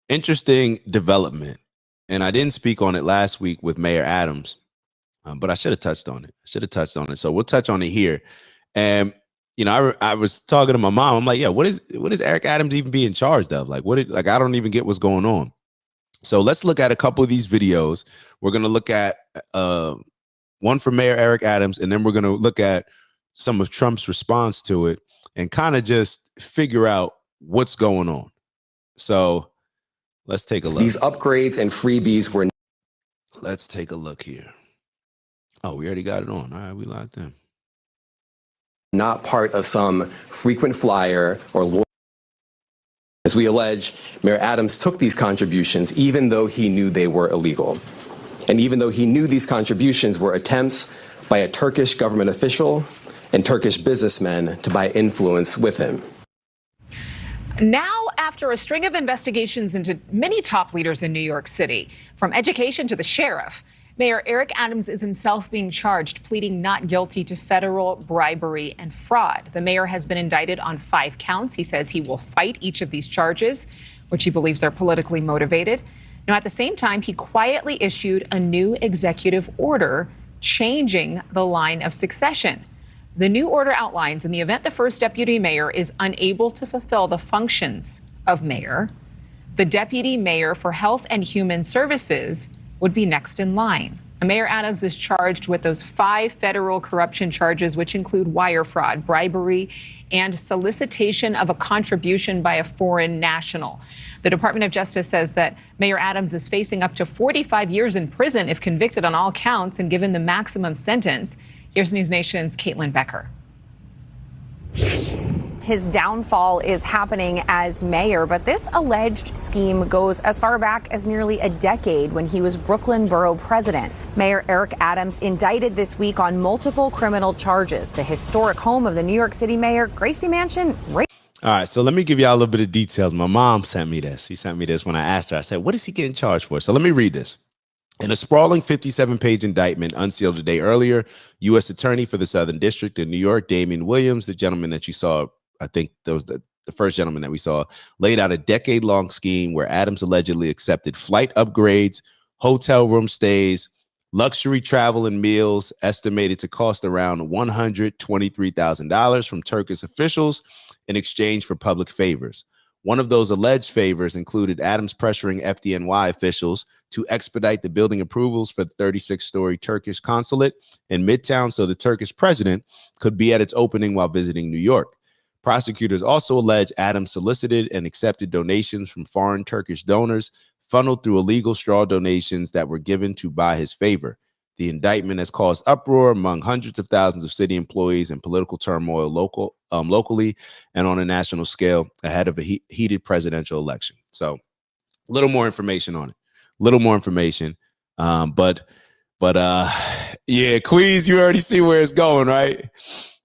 Interesting development. And I didn't speak on it last week with Mayor Adams, but I should have touched on it. So we'll touch on it here. And I was talking to my mom. I'm like, yeah, what is Eric Adams even being charged of? Like, I don't even get what's going on. So let's look at a couple of these videos. We're gonna look at one from Mayor Eric Adams, and then we're gonna look at some of Trump's response to it and kind of just figure out what's going on. So let's take a look. These upgrades and freebies were. Let's take a look here. Oh, we already got it on. All right, we locked in. Not part of some frequent flyer or. As we allege, Mayor Adams took these contributions even though he knew they were illegal. And even though he knew these contributions were attempts by a Turkish government official and Turkish businessmen to buy influence with him. Now, after a string of investigations into many top leaders in New York City, from education to the sheriff, Mayor Eric Adams is himself being charged, pleading not guilty to federal bribery and fraud. The mayor has been indicted on 5 counts. He says he will fight each of these charges, which he believes are politically motivated. Now, at the same time, he quietly issued a new executive order changing the line of succession. The new order outlines in the event the first deputy mayor is unable to fulfill the functions of mayor, the deputy mayor for Health and Human Services would be next in line. Mayor Adams is charged with those 5 federal corruption charges, which include wire fraud, bribery, and solicitation of a contribution by a foreign national. The Department of Justice says that Mayor Adams is facing up to 45 years in prison if convicted on all counts and given the maximum sentence. Here's News Nation's Caitlin Becker. His downfall is happening as mayor, but this alleged scheme goes as far back as nearly a decade when he was Brooklyn Borough president. Mayor Eric Adams indicted this week on multiple criminal charges. The historic home of the New York City mayor, Gracie Mansion. All right, so let me give y'all a little bit of details. My mom sent me this. She sent me this when I asked her. I said, what is he getting charged for? So let me read this. In a sprawling 57-page indictment unsealed a day earlier, U.S. Attorney for the Southern District in New York, Damian Williams, the gentleman that you saw, I think that was the first gentleman that we saw, laid out a decade-long scheme where Adams allegedly accepted flight upgrades, hotel room stays, luxury travel and meals estimated to cost around $123,000 from Turkish officials in exchange for public favors. One of those alleged favors included Adams pressuring FDNY officials to expedite the building approvals for the 36-story Turkish consulate in Midtown so the Turkish president could be at its opening while visiting New York. Prosecutors also allege Adams solicited and accepted donations from foreign Turkish donors funneled through illegal straw donations that were given to buy his favor. The indictment has caused uproar among hundreds of thousands of city employees and political turmoil locally and on a national scale ahead of a heated presidential election. So a little more information on it. But yeah, Queez, you already see where it's going, right?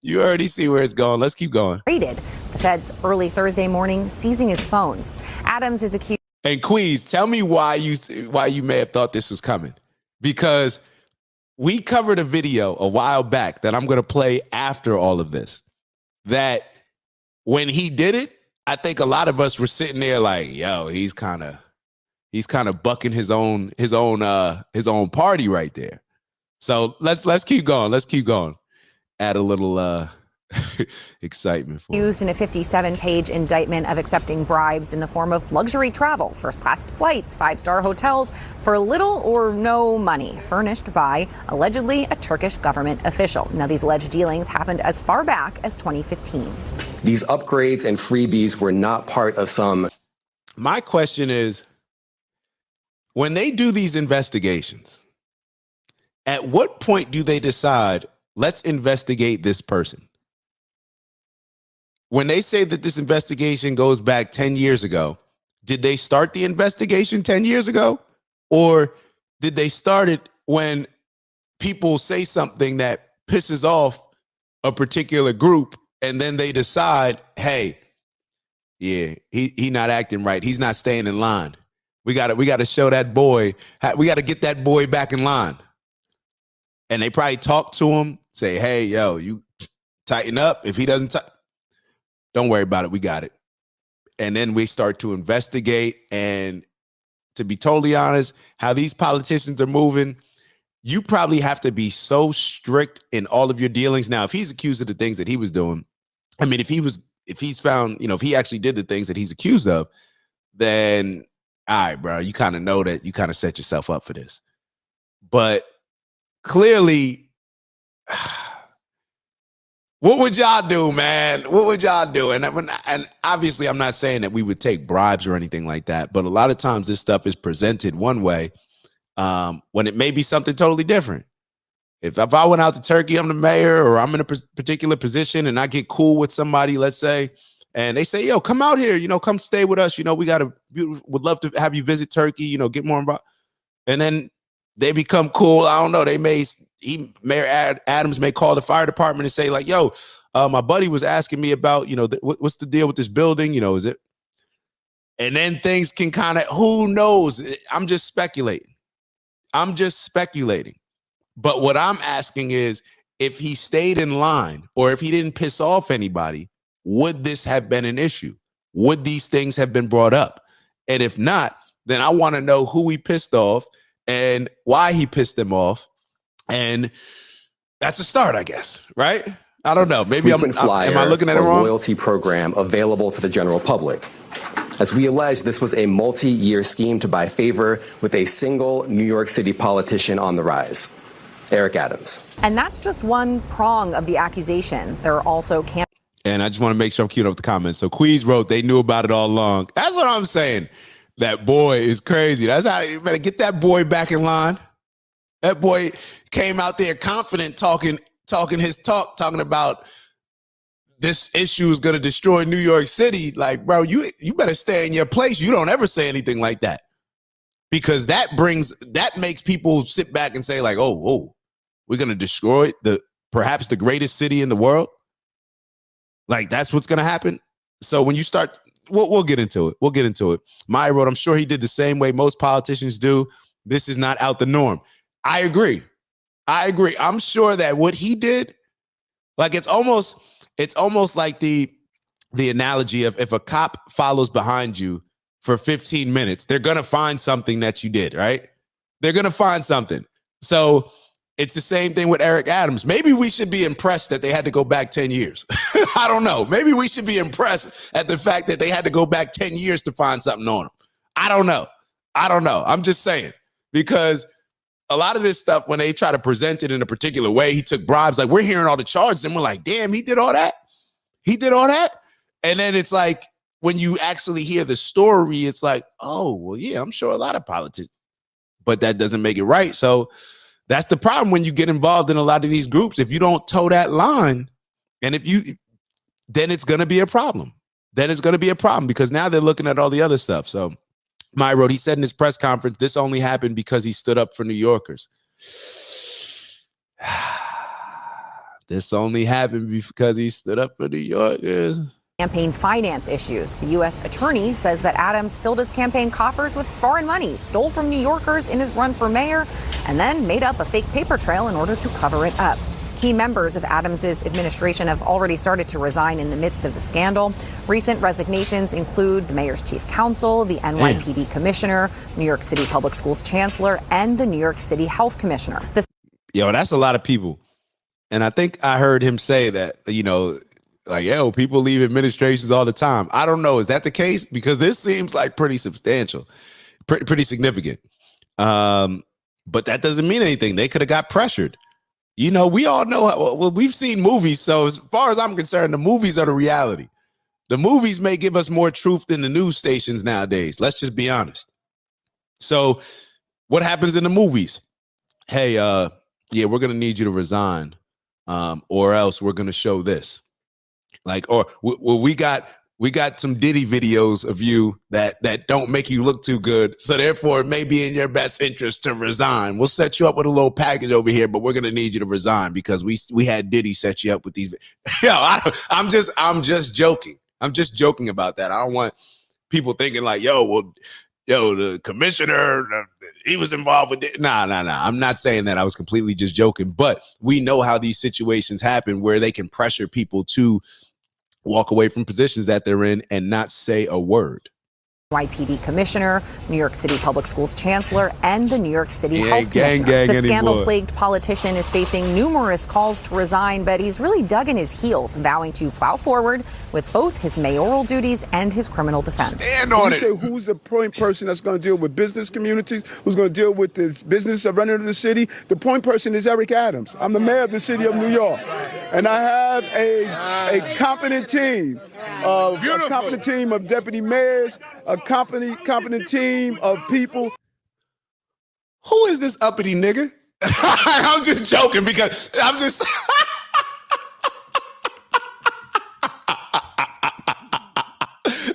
You already see where it's going. Let's keep going. The feds early Thursday morning seizing his phones. Adams is accused. And Queez, tell me why you may have thought this was coming. Because we covered a video a while back that I'm going to play after all of this, that when he did it, I think a lot of us were sitting there like, yo, he's kind of bucking his own party right there. So let's keep going. Add a little excitement for used in a 57-page indictment of accepting bribes in the form of luxury travel, first-class flights, 5-star hotels for little or no money, furnished by allegedly a Turkish government official. Now, these alleged dealings happened as far back as 2015. These upgrades and freebies were not part of some. My question is, when they do these investigations, at what point do they decide, let's investigate this person? When they say that this investigation goes back 10 years ago, did they start the investigation 10 years ago? Or did they start it when people say something that pisses off a particular group and then they decide, hey, yeah, he not acting right. He's not staying in line. We got to show that boy. We got to get that boy back in line. And they probably talk to him, say, hey, yo, you tighten up. If he doesn't, don't worry about it. We got it. and then we start to investigate. And to be totally honest, how these politicians are moving, you probably have to be so strict in all of your dealings. Now, if he's accused of the things that he was doing, I mean, if he's found, if he actually did the things that he's accused of, then all right, bro, you kind of know that you kind of set yourself up for this. But clearly, what would y'all do, man? What would y'all do? And obviously, I'm not saying that we would take bribes or anything like that, but a lot of times this stuff is presented one way when it may be something totally different. If I went out to Turkey, I'm the mayor, or I'm in a particular position and I get cool with somebody, let's say, and they say, yo, come out here, come stay with us. Would love to have you visit Turkey, get more involved. And then they become cool. I don't know. Mayor Adams may call the fire department and say like, yo, my buddy was asking me about, what's the deal with this building? Is it? And then things can kind of, who knows? I'm just speculating. But what I'm asking is, if he stayed in line or if he didn't piss off anybody, would this have been an issue? Would these things have been brought up? And if not, then I want to know who he pissed off and why he pissed them off. And that's a start, I guess, right? I don't know. Maybe am I looking at it wrong? Loyalty program available to the general public. As we allege, this was a multi-year scheme to buy favor with a single New York City politician on the rise, Eric Adams. And that's just one prong of the accusations. There are also and I just want to make sure I'm queuing up the comments. So Queez wrote, they knew about it all along. That's what I'm saying. That boy is crazy. That's how you better get that boy back in line. That boy came out there confident, talking about this issue is going to destroy New York City. Like, bro, you better stay in your place. You don't ever say anything like that, because that makes people sit back and say like, oh, we're going to destroy perhaps the greatest city in the world. Like, that's what's going to happen. So when you start, we'll get into it. Maya wrote, I'm sure he did the same way most politicians do. This is not out the norm. I agree. I'm sure that what he did, like, it's almost like the analogy of if a cop follows behind you for 15 minutes, they're going to find something that you did, right? They're going to find something. So it's the same thing with Eric Adams. Maybe we should be impressed that they had to go back 10 years. I don't know. Maybe we should be impressed at the fact that they had to go back 10 years to find something on him. I don't know. I'm just saying, because a lot of this stuff, when they try to present it in a particular way, he took bribes. Like, we're hearing all the charges and we're like, damn, he did all that. And then it's like, when you actually hear the story, it's like, oh, well, yeah, I'm sure a lot of politics, but that doesn't make it right. So that's the problem when you get involved in a lot of these groups. If you don't toe that line, and then it's going to be a problem. Because now they're looking at all the other stuff. So Maya wrote, he said in his press conference, this only happened because he stood up for New Yorkers. This only happened because he stood up for New Yorkers. Campaign finance issues. The U.S. attorney says that Adams filled his campaign coffers with foreign money, stole from New Yorkers in his run for mayor, and then made up a fake paper trail in order to cover it up. Key members of Adams's administration have already started to resign in the midst of the scandal. Recent resignations include the mayor's chief counsel, the NYPD commissioner, New York City Public Schools chancellor, and the New York City health commissioner. That's a lot of people. And I think I heard him say that, like, people leave administrations all the time. I don't know. Is that the case? Because this seems like pretty substantial, pretty significant. But that doesn't mean anything. They could have got pressured. We all know we've seen movies. So as far as I'm concerned, the movies are the reality. The movies may give us more truth than the news stations nowadays. Let's just be honest. So what happens in the movies? Hey, we're going to need you to resign, or else we're going to show this. Like, or we got some Diddy videos of you that don't make you look too good. So therefore, it may be in your best interest to resign. We'll set you up with a little package over here, but we're going to need you to resign because we had Diddy set you up with these. I'm just joking. I'm just joking about that. I don't want people thinking like, the commissioner, he was involved with it. Nah. I'm not saying that. I was completely just joking. But we know how these situations happen where they can pressure people to walk away from positions that they're in and not say a word. NYPD commissioner, New York City Public Schools chancellor, and the New York City He health ain't gang commissioner. The anymore. scandal-plagued politician is facing numerous calls to resign, but he's really dug in his heels, vowing to plow forward with both his mayoral duties and his criminal defense. Stand on it. Say who's the point person that's going to deal with business communities, who's going to deal with the business of running the city? The point person is Eric Adams. I'm the mayor of the city of New York, and I have a competent team, of deputy mayors, a competent team of people. Who is this uppity nigga? I'm just joking because I'm just.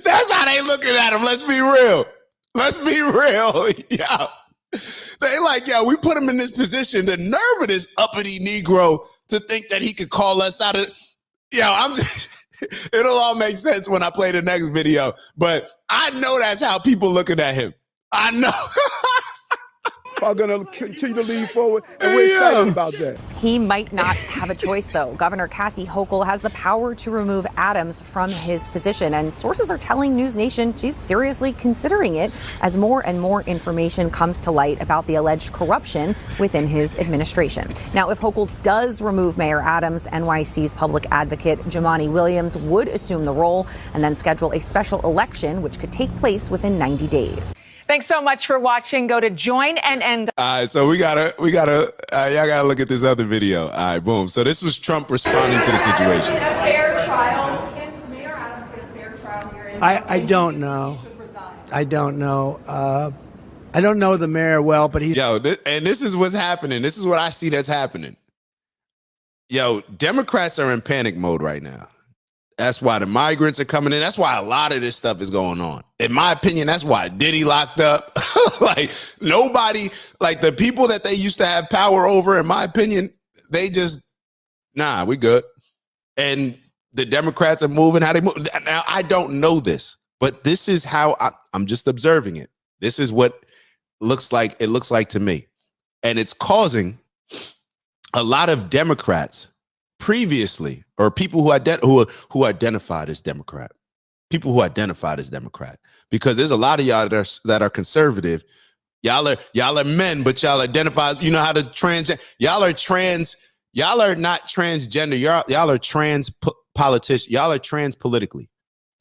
That's how they looking at him. Let's be real. Let's be real. Yeah. They like, yeah, we put him in this position. The nerve of this uppity Negro to think that he could call us out of. Yeah, I'm just. It'll all make sense when I play the next video. But I know that's how people looking at him. I know. Are going to continue to lead forward, and we're excited about that. He might not have a choice, though. Governor Kathy Hochul has the power to remove Adams from his position, and sources are telling News Nation she's seriously considering it as more and more information comes to light about the alleged corruption within his administration. Now, if Hochul does remove Mayor Adams, NYC's public advocate Jumaane Williams would assume the role and then schedule a special election, which could take place within 90 days. Thanks so much for watching. Go to join and end. All right, so we gotta, y'all gotta look at this other video. All right, boom. So this was Trump responding to the situation. A fair trial. Can Mayor Adams get a fair trial here? I don't know. I don't know. I don't know the mayor well, but he's. Yo, and this is what's happening. This is what I see that's happening. Yo, Democrats are in panic mode right now. That's why the migrants are coming in. That's why a lot of this stuff is going on. In my opinion, that's why Diddy locked up. Like nobody, like the people that they used to have power over, in my opinion, they just, nah, we good. And the Democrats are moving how they move. Now, I don't know this, but this is how I'm just observing it. This is what it looks like to me. And it's causing a lot of Democrats previously, or people who identified as Democrat, because there's a lot of y'all that are conservative. Y'all are men, but y'all identify. You know how to y'all are not transgender. Y'all are trans politicians. Y'all are trans politically.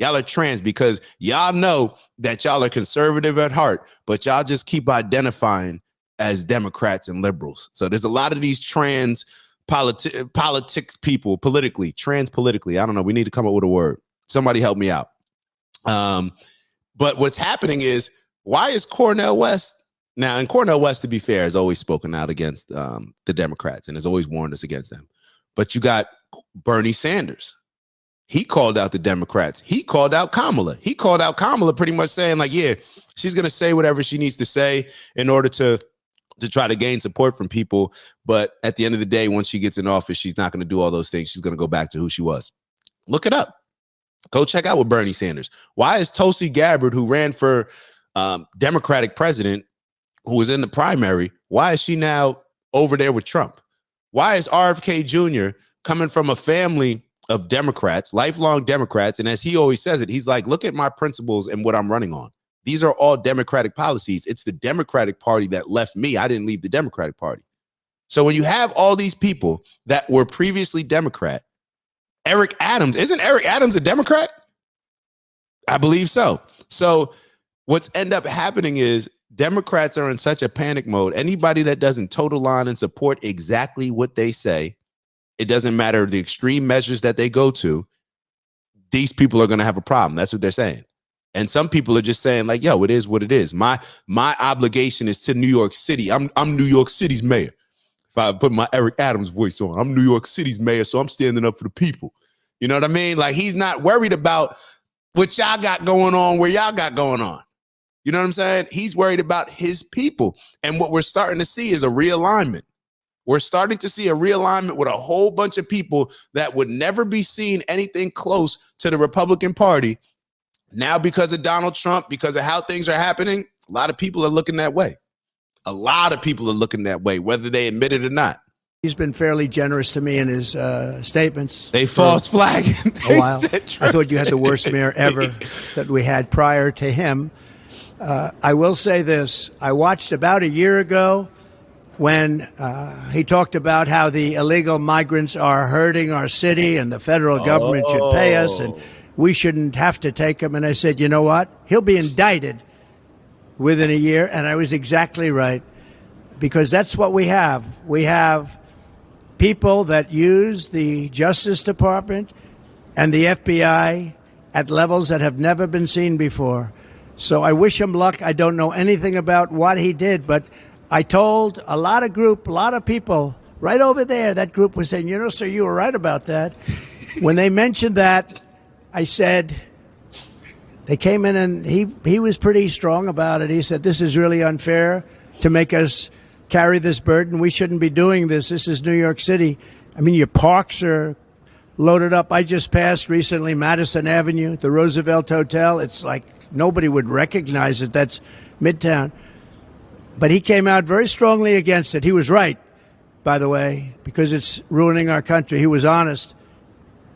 Y'all are trans because y'all know that y'all are conservative at heart, but y'all just keep identifying as Democrats and liberals. So there's a lot of these trans politics people, trans politically. I don't know. We need to come up with a word. Somebody help me out. But what's happening is, why is Cornel West now? And Cornel West, to be fair, has always spoken out against the Democrats and has always warned us against them. But you got Bernie Sanders. He called out the Democrats. He called out Kamala. He called out Kamala pretty much saying like, yeah, she's going to say whatever she needs to say in order to try to gain support from people. But at the end of the day, once she gets in office, she's not going to do all those things. She's going to go back to who she was. Look it up. Go check out what Bernie Sanders. Why is Tulsi Gabbard, who ran for Democratic president, who was in the primary, why is she now over there with Trump? Why is RFK Jr. coming from a family of Democrats, lifelong Democrats? And as he always says it, he's like, look at my principles and what I'm running on. These are all Democratic policies. It's the Democratic Party that left me. I didn't leave the Democratic Party. So when you have all these people that were previously Democrat, Eric Adams, isn't Eric Adams a Democrat? I believe so. So what's end up happening is Democrats are in such a panic mode. Anybody that doesn't toe the line and support exactly what they say, it doesn't matter the extreme measures that they go to, these people are going to have a problem. That's what they're saying. And some people are just saying like, yo, it is what it is. My obligation is to New York City. I'm New York City's mayor. If I put my Eric Adams voice on, I'm New York City's mayor, so I'm standing up for the people. You know what I mean? Like, he's not worried about what y'all got going on, where y'all got going on. You know what I'm saying? He's worried about his people. And what we're starting to see is a realignment. We're starting to see a realignment with a whole bunch of people that would never be seen anything close to the Republican Party. Now, because of Donald Trump, because of how things are happening, a lot of people are looking that way. A lot of people are looking that way, whether they admit it or not. He's been fairly generous to me in his statements. They false flagging. A while. I thought you had the worst mayor ever that we had prior to him. I will say this. I watched about a year ago when he talked about how the illegal migrants are hurting our city and the federal government should pay us and we shouldn't have to take them. And I said, you know what? He'll be indicted within a year. And I was exactly right, because that's what we have. We have people that use the Justice Department and the FBI at levels that have never been seen before. So I wish him luck. I don't know anything about what he did, but I told a lot of people right over there, that group was saying, you know, sir, you were right about that. When they mentioned that, I said, they came in and he was pretty strong about it. He said, this is really unfair to make us carry this burden. We shouldn't be doing this. This is New York City. I mean, your parks are loaded up. I just passed recently Madison Avenue, the Roosevelt Hotel. It's like nobody would recognize it. That's Midtown. But he came out very strongly against it. He was right, by the way, because it's ruining our country. He was honest.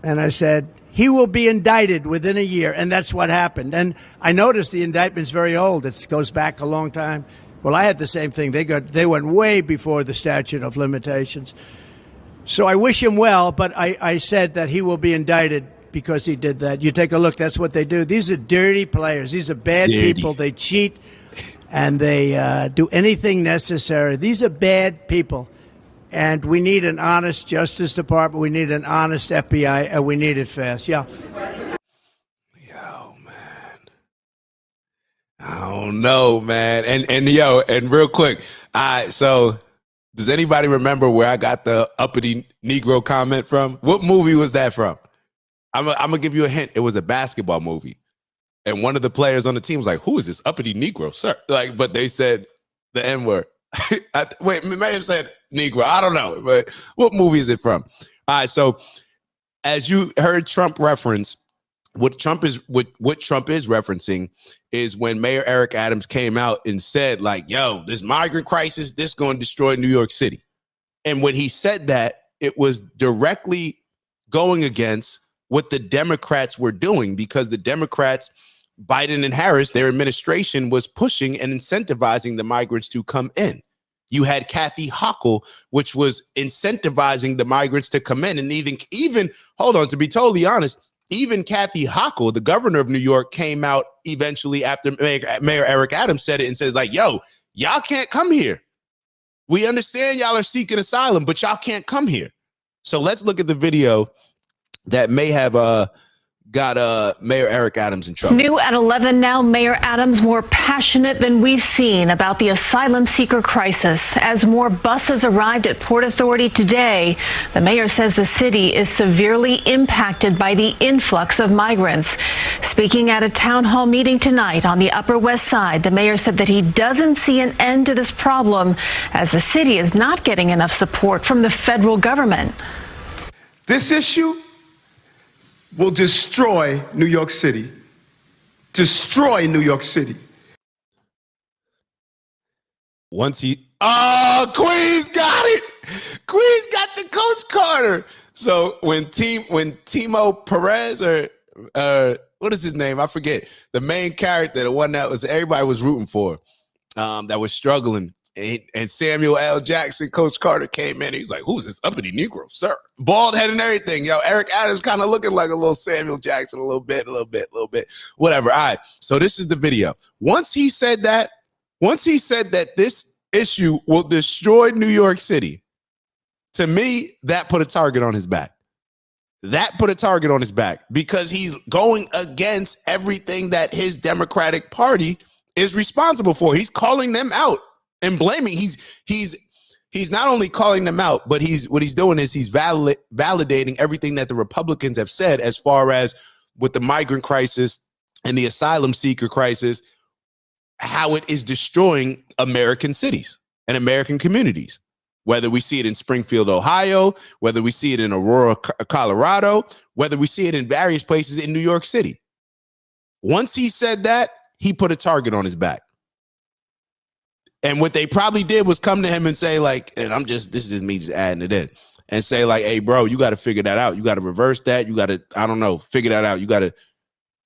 And I said, he will be indicted within a year. And that's what happened. And I noticed the indictment's very old. It goes back a long time. Well, I had the same thing. They went way before the statute of limitations. So I wish him well, but I said that he will be indicted because he did that. You take a look. That's what they do. These are dirty players. These are bad people. They cheat and they do anything necessary. These are bad people. And we need an honest Justice Department. We need an honest FBI, and we need it fast. Yeah. Yo, man. I don't know, man. And real quick, so does anybody remember where I got the uppity Negro comment from? What movie was that from? I'm gonna give you a hint. It was a basketball movie. And one of the players on the team was like, who is this uppity Negro, sir? Like, but they said the N-word. Wait, may have said Negro. I don't know. But what movie is it from? All right, so as you heard Trump reference, what Trump is referencing is when Mayor Eric Adams came out and said, like, yo, this migrant crisis, this going to destroy New York City. And when he said that, it was directly going against what the Democrats were doing, because the Democrats, Biden and Harris, their administration was pushing and incentivizing the migrants to come in. You had Kathy Hochul, which was incentivizing the migrants to come in. And even hold on, to be totally honest, even Kathy Hochul, the governor of New York, came out eventually after Mayor Eric Adams said it and says, like, yo, y'all can't come here. We understand y'all are seeking asylum, but y'all can't come here. So let's look at the video that may have got Mayor Eric Adams in trouble. New at 11 now, Mayor Adams more passionate than we've seen about the asylum seeker crisis. As more buses arrived at Port Authority today, the mayor says the city is severely impacted by the influx of migrants. Speaking at a town hall meeting tonight on the Upper West Side, the mayor said that he doesn't see an end to this problem as the city is not getting enough support from the federal government. This issue will destroy New York City. Destroy New York City. Once Queens got it. Queens got the Coach Carter. So when Timo Perez or what is his name? I forget. The main character, the one that was everybody was rooting for, that was struggling. And Samuel L. Jackson, Coach Carter, came in. He was like, who's this uppity Negro, sir? Bald head and everything. Yo, Eric Adams kind of looking like a little Samuel Jackson, a little bit, whatever. All right. So this is the video. Once he said that this issue will destroy New York City, to me, that put a target on his back. That put a target on his back because he's going against everything that his Democratic Party is responsible for. He's calling them out and blaming. He's not only calling them out, but what he's doing is he's validating everything that the Republicans have said as far as with the migrant crisis and the asylum seeker crisis, how it is destroying American cities and American communities. Whether we see it in Springfield, Ohio, whether we see it in Aurora, Colorado, whether we see it in various places in New York City. Once he said that, he put a target on his back. And what they probably did was come to him and say, like, and this is just me just adding it in, and say, like, hey, bro, you got to figure that out. You got to reverse that. You got to, I don't know, figure that out. You got to.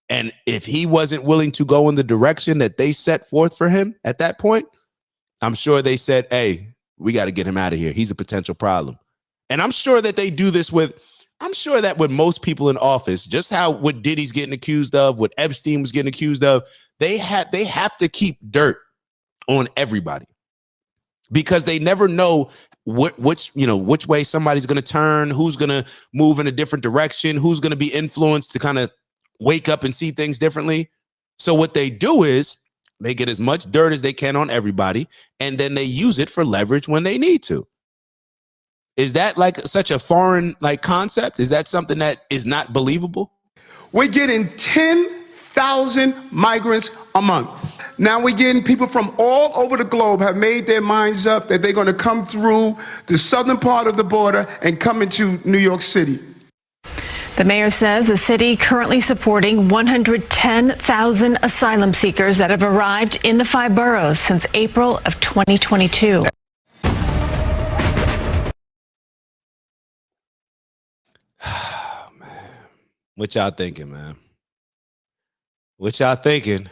And if he wasn't willing to go in the direction that they set forth for him at that point, I'm sure they said, hey, we got to get him out of here. He's a potential problem. And I'm sure that they do this with, I'm sure that with most people in office, just how what Diddy's getting accused of, what Epstein was getting accused of, they have to keep dirt on everybody because they never know which way somebody's going to turn, who's going to move in a different direction, who's going to be influenced to kind of wake up and see things differently. So what they do is they get as much dirt as they can on everybody, and then they use it for leverage when they need to. Is that like such a foreign like concept? Is that something that is not believable? We're getting 10,000 migrants a month. Now we're getting people from all over the globe have made their minds up that they're going to come through the southern part of the border and come into New York City. The mayor says the city currently supporting 110,000 asylum seekers that have arrived in the 5 boroughs since April of 2022. What y'all thinking, man? What y'all thinking?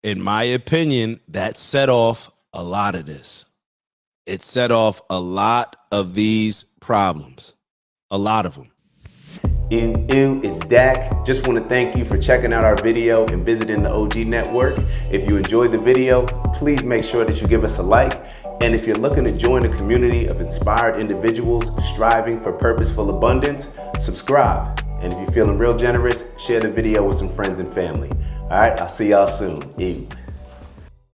In my opinion, that set off a lot of this. It set off a lot of these problems. A lot of them. It's Dak. Just want to thank you for checking out our video and visiting the OG Network. If you enjoyed the video, please make sure that you give us a like. And if you're looking to join a community of inspired individuals striving for purposeful abundance, subscribe. And if you're feeling real generous, share the video with some friends and family. All right, I'll see y'all soon. Ew.